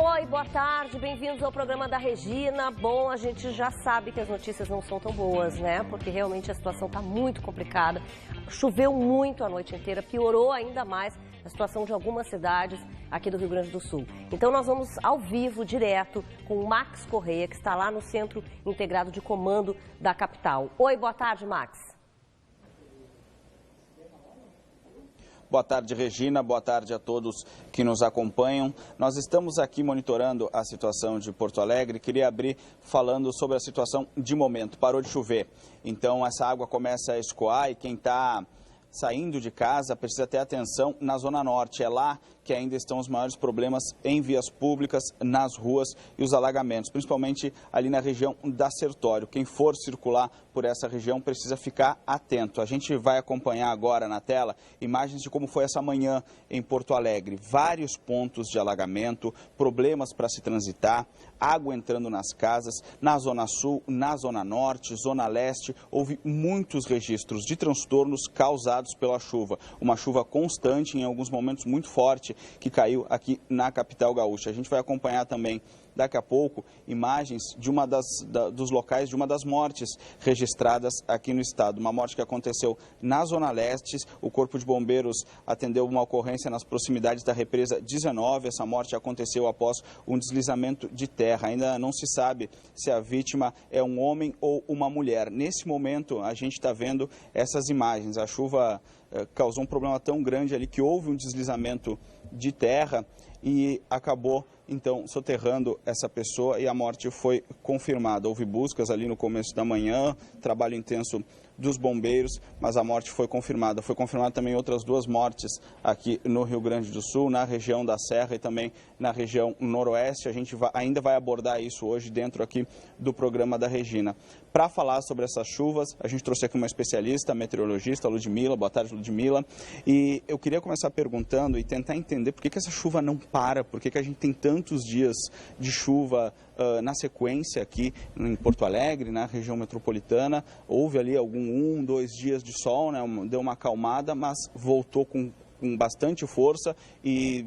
Oi, boa tarde, bem-vindos ao programa da Regina. Bom, a gente já sabe que as notícias não são tão boas, né? Porque realmente a situação está muito complicada. Choveu muito a noite inteira, piorou ainda mais a situação de algumas cidades aqui do Rio Grande do Sul. Então nós vamos ao vivo, direto, com o Max Correia, que está lá no Centro Integrado de Comando da capital. Oi, boa tarde, Max. Boa tarde, Regina. Boa tarde a todos que nos acompanham. Nós estamos aqui monitorando a situação de Porto Alegre. Queria abrir falando sobre a situação de momento. Parou de chover, então essa água começa a escoar e quem está saindo de casa precisa ter atenção na Zona Norte. É lá que ainda estão os maiores problemas em vias públicas, nas ruas e os alagamentos, principalmente ali na região da Sertório. Quem for circular por essa região precisa ficar atento. A gente vai acompanhar agora na tela imagens de como foi essa manhã em Porto Alegre. Vários pontos de alagamento, problemas para se transitar, água entrando nas casas, na Zona Sul, na Zona Norte, Zona Leste. Houve muitos registros de transtornos causados pela chuva. Uma chuva constante, em alguns momentos muito forte, que caiu aqui na capital gaúcha. A gente vai acompanhar também, daqui a pouco, imagens de dos locais de uma das mortes registradas aqui no estado. Uma morte que aconteceu na Zona Leste. O Corpo de Bombeiros atendeu uma ocorrência nas proximidades da represa 19. Essa morte aconteceu após um deslizamento de terra. Ainda não se sabe se a vítima é um homem ou uma mulher. Nesse momento, a gente está vendo essas imagens. A chuva causou um problema tão grande ali que houve um deslizamento de terra e acabou, então, soterrando essa pessoa e a morte foi confirmada. Houve buscas ali no começo da manhã, trabalho intenso dos bombeiros, mas a morte foi confirmada. Foi confirmada também outras 2 mortes aqui no Rio Grande do Sul, na região da Serra e também na região noroeste. A gente ainda vai abordar isso hoje dentro aqui do programa da Regina. Para falar sobre essas chuvas, a gente trouxe aqui uma especialista, a meteorologista Ludmila. Boa tarde, Ludmila. E eu queria começar perguntando e tentar entender por que essa chuva não para, por que a gente tem tantos dias de chuva na sequência aqui em Porto Alegre, na região metropolitana. Houve ali 1, 2 dias de sol, né? Deu uma acalmada, mas voltou com bastante força e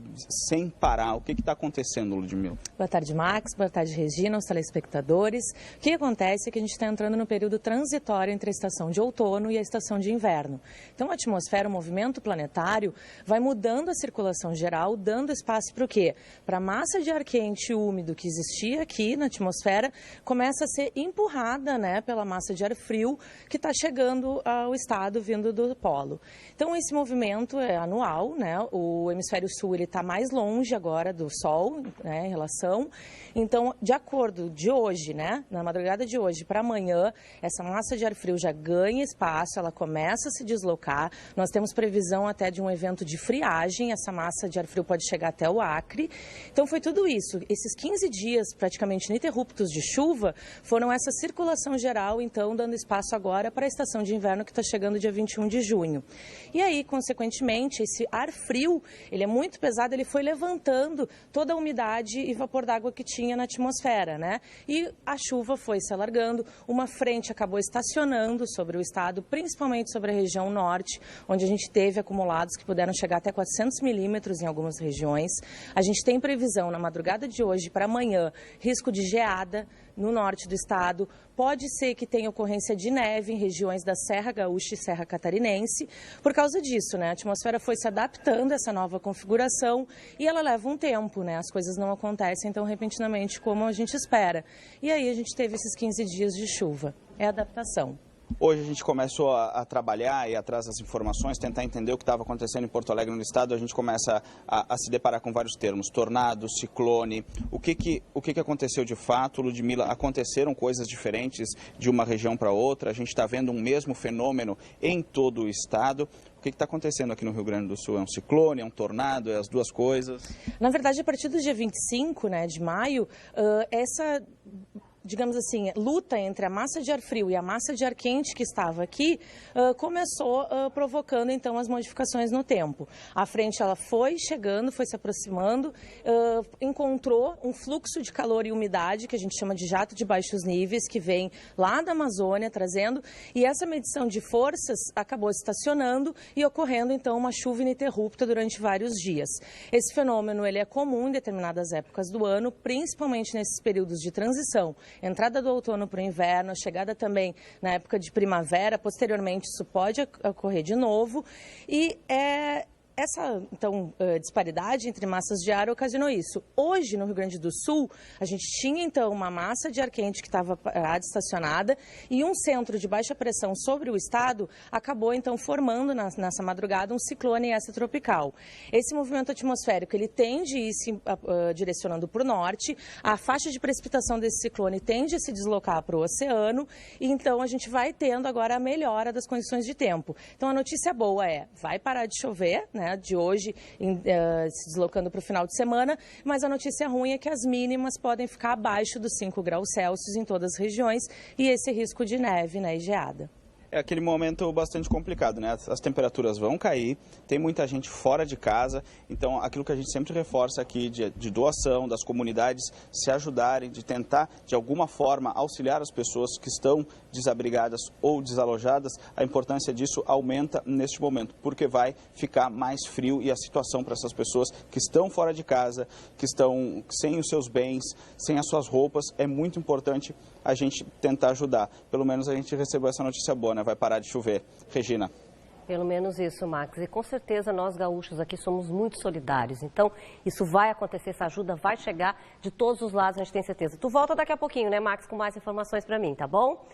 sem parar. O que está acontecendo, Ludmila? Boa tarde, Max. Boa tarde, Regina, aos telespectadores. O que acontece é que a gente está entrando no período transitório entre a estação de outono e a estação de inverno. Então, a atmosfera, o movimento planetário, vai mudando a circulação geral, dando espaço para o quê? Para a massa de ar quente e úmido que existia aqui na atmosfera, começa a ser empurrada, né, pela massa de ar frio que está chegando ao estado vindo do polo. Então, esse movimento é anual. Né? O hemisfério sul está mais longe agora do Sol, né, em relação. Então, de acordo de hoje, né, na madrugada de hoje para amanhã, essa massa de ar frio já ganha espaço, ela começa a se deslocar. Nós temos previsão até de um evento de friagem, essa massa de ar frio pode chegar até o Acre. Então, foi tudo isso. Esses 15 dias praticamente ininterruptos de chuva foram essa circulação geral, então, dando espaço agora para a estação de inverno que está chegando dia 21 de junho. E aí, consequentemente, esse ar frio, ele é muito pesado, ele foi levantando toda a umidade e vapor d'água que tinha na atmosfera, né? E a chuva foi se alargando, uma frente acabou estacionando sobre o estado, principalmente sobre a região norte, onde a gente teve acumulados que puderam chegar até 400 milímetros em algumas regiões. A gente tem previsão na madrugada de hoje para amanhã, risco de geada no norte do estado. Pode ser que tenha ocorrência de neve em regiões da Serra Gaúcha e Serra Catarinense. Por causa disso, né? A atmosfera foi se adaptando a essa nova configuração e ela leva um tempo, né? As coisas não acontecem tão repentinamente como a gente espera. E aí a gente teve esses 15 dias de chuva. É adaptação. Hoje a gente começou a trabalhar e atrás das informações, tentar entender o que estava acontecendo em Porto Alegre no estado. A gente começa a se deparar com vários termos: tornado, ciclone. O que aconteceu de fato, Ludmila? Aconteceram coisas diferentes de uma região para outra? A gente está vendo um mesmo fenômeno em todo o estado. O que está acontecendo aqui no Rio Grande do Sul? É um ciclone, é um tornado, é as duas coisas? Na verdade, a partir do dia 25, né, de maio, essa digamos assim, luta entre a massa de ar frio e a massa de ar quente que estava aqui começou provocando então as modificações no tempo. A frente ela foi chegando, foi se aproximando, encontrou um fluxo de calor e umidade que a gente chama de jato de baixos níveis, que vem lá da Amazônia trazendo, e essa medição de forças acabou estacionando e ocorrendo então uma chuva ininterrupta durante vários dias. Esse fenômeno ele é comum em determinadas épocas do ano, principalmente nesses períodos de transição, entrada do outono para o inverno, chegada também na época de primavera, posteriormente isso pode ocorrer de novo, e essa, então, disparidade entre massas de ar ocasionou isso. Hoje, no Rio Grande do Sul, a gente tinha, então, uma massa de ar quente que estava parada, estacionada, e um centro de baixa pressão sobre o estado acabou, então, formando nessa madrugada um ciclone extratropical. Esse movimento atmosférico, ele tende a ir se direcionando para o norte, a faixa de precipitação desse ciclone tende a se deslocar para o oceano, e então a gente vai tendo agora a melhora das condições de tempo. Então, a notícia boa vai parar de chover, né? De hoje, se deslocando para o final de semana, mas a notícia ruim é que as mínimas podem ficar abaixo dos 5 graus Celsius em todas as regiões e esse risco de neve, né, e geada. É aquele momento bastante complicado, né? As temperaturas vão cair, tem muita gente fora de casa, então aquilo que a gente sempre reforça aqui de doação, das comunidades se ajudarem, de tentar de alguma forma auxiliar as pessoas que estão desabrigadas ou desalojadas, a importância disso aumenta neste momento, porque vai ficar mais frio e a situação para essas pessoas que estão fora de casa, que estão sem os seus bens, sem as suas roupas, é muito importante a gente tentar ajudar. Pelo menos a gente recebeu essa notícia boa, né? Vai parar de chover. Regina. Pelo menos isso, Max. E com certeza nós gaúchos aqui somos muito solidários. Então, isso vai acontecer, essa ajuda vai chegar de todos os lados, a gente tem certeza. Tu volta daqui a pouquinho, né, Max, com mais informações para mim, tá bom?